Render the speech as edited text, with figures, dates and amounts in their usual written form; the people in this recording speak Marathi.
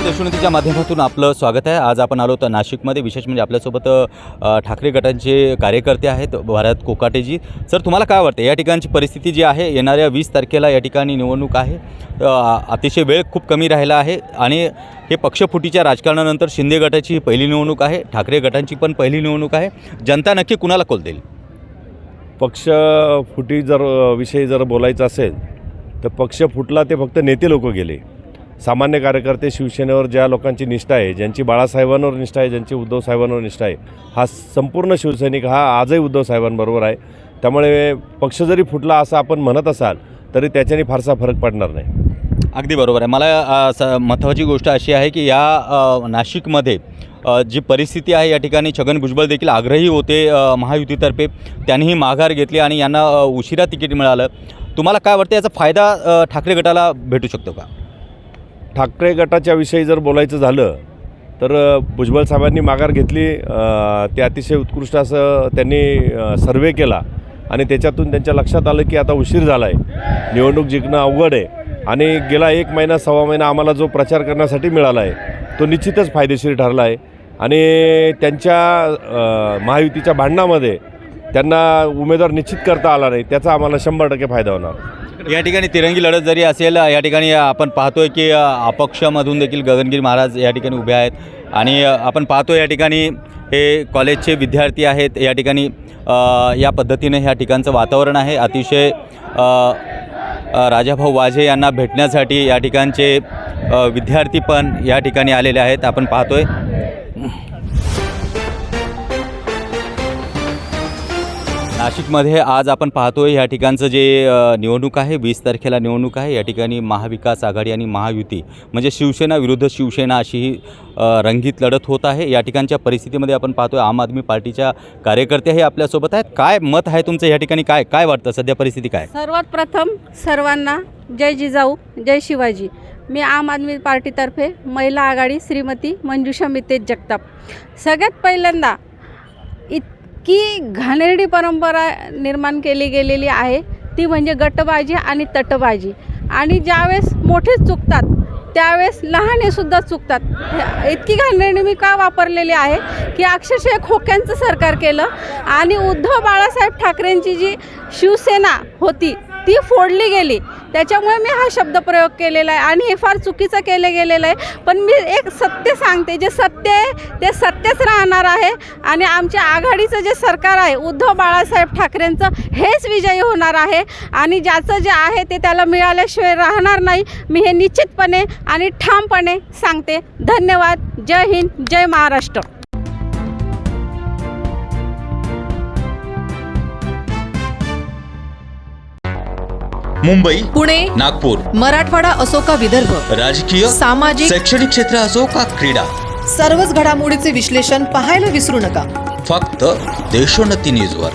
देशोन्नतीच्या माध्यमातून आपलं स्वागत आहे। आज आपण आलो तर नाशिकमध्ये, विशेष म्हणजे आपल्यासोबत ठाकरे गटांचे कार्यकर्ते आहेत, भारत कोकाटेजी। सर, तुम्हाला काय वाटतं या ठिकाणची परिस्थिती जी आहे, येणाऱ्या 20 तारखेला या ठिकाणी निवडणूक आहे, अतिशय वेळ खूप कमी राहिला आहे आणि हे पक्षफुटीच्या राजकारणानंतर शिंदे गटाची पहिली निवडणूक आहे, ठाकरे गटांची पण पहिली निवडणूक आहे। जनता नक्की कुणाला कौल देईल? पक्षफुटी विषयी जर बोलायचं असेल तर पक्ष फुटला ते फक्त नेते लोक गेले। सामान्य कार्यकर्ते, शिवसेनेवर ज्या लोकांची निष्ठा आहे, ज्यांची बाळासाहेबांवर निष्ठा आहे, ज्यांची उद्धव साहेबांवर निष्ठा आहे, हा संपूर्ण शिवसैनिक हा आजही उद्धव साहेबांबरोबर आहे। त्यामुळे पक्ष जरी फुटला असं आपण म्हणत असाल तरी त्याच्याने फारसा फरक पडणार नाही। अगदी बरोबर आहे। मला महत्त्वाची गोष्ट अशी आहे की या नाशिकमध्ये जी परिस्थिती आहे, या ठिकाणी छगन भुजबळ देखील आग्रही होते महायुतीतर्फे, त्यांनीही माघार घेतली आणि यांना उशिरा तिकीट मिळालं। तुम्हाला काय वाटतं, याचा फायदा ठाकरे गटाला भेटू शकतो का? ठाकरे गटाच्या विषयी जर बोलायचं झालं तर भुजबळ साहेबांनी माघार घेतली, ते अतिशय उत्कृष्ट असं त्यांनी सर्वे केला आणि त्याच्यातून त्यांच्या लक्षात आलं की आता उशीर झाला आहे, निवडणूक जिंकणं अवघड आहे आणि गेला 1 महिना सव्वा महिना आम्हाला जो प्रचार करण्यासाठी मिळाला आहे तो निश्चितच फायदेशीर ठरला आहे आणि त्यांच्या महायुतीच्या भांडणामध्ये त्यांना उमेदवार निश्चित करता आला नाही, त्याचा आम्हाला 100% फायदा होणार। या ठिकाणी तिरंगी लढत जरी असेल, या ठिकाणी आपण पाहतोय की अपक्षामधून देखील गगनगिरी महाराज या ठिकाणी उभे आहेत आणि आपण पाहतोय या ठिकाणी हे कॉलेजचे विद्यार्थी आहेत। या ठिकाणी या पद्धतीने ह्या ठिकाणचं वातावरण आहे। अतिशय राजाभाऊ वाजे यांना भेटण्यासाठी या ठिकाणचे विद्यार्थी पण या ठिकाणी आलेले आहेत, आपण पाहतोय। नाशिकमध्ये आज आपण पाहतोय या ठिकाणचं जे निवडणूक आहे, 20 तारखेला निवडणूक आहे। या ठिकाणी महाविकास आघाडी आणि महायुती म्हणजे शिवसेना विरुद्ध शिवसेना अशी ही रंगीत लढत होत आहे। या ठिकाणच्या परिस्थितीमध्ये आपण पाहतोय आम आदमी पार्टीच्या कार्यकर्ते हे आपल्यासोबत आहेत। काय मत आहे तुमचं या ठिकाणी? काय वाटतं सध्या परिस्थिती काय? सर्वात प्रथम सर्वांना जय जिजाऊ जय शिवाजी। मी आम आदमी पार्टीतर्फे महिला आघाडी श्रीमती मंजुषा मितेश जगताप। सगळ्यात पहिल्यांदा की घाणेरडी परंपरा निर्माण केली गेलेली आहे, ती म्हणजे गटबाजी आणि तटबाजी, आणि ज्यावेळेस मोठेच चुकतात त्यावेळेस लहानेसुद्धा चुकतात। इतकी घाणेरडी मी का वापरलेली आहे की अक्षरशः खोक्यांचं सरकार केलं आणि उद्धव बाळासाहेब ठाकरेंची जी शिवसेना होती ती फोडली गेली, त्याच्यामुळे मी हा शब्दप्रयोग केलेला आहे आणि हे फार चुकीचं केलं गेलेलं आहे। पण मी एक सत्य सांगते, जे सत्य आहे ते सत्यच राहणार आहे आणि आमच्या आघाडीचं जे सरकार आहे उद्धव बाळासाहेब ठाकरेंचं हेच विजयी होणार आहे आणि ज्याचं जे आहे ते त्याला मिळाल्याशिवाय राहणार नाही। मी हे निश्चितपणे आणि ठामपणे सांगते। धन्यवाद। जय हिंद, जय महाराष्ट्र। मुंबई, पुणे, नागपूर, मराठवाडा असो का विदर्भ, राजकीय, सामाजिक, शैक्षणिक क्षेत्र असो का क्रीडा, सर्वच घडामोडीचे विश्लेषण पाहायला विसरू नका। फक्त देशोन्नती न्यूजवर।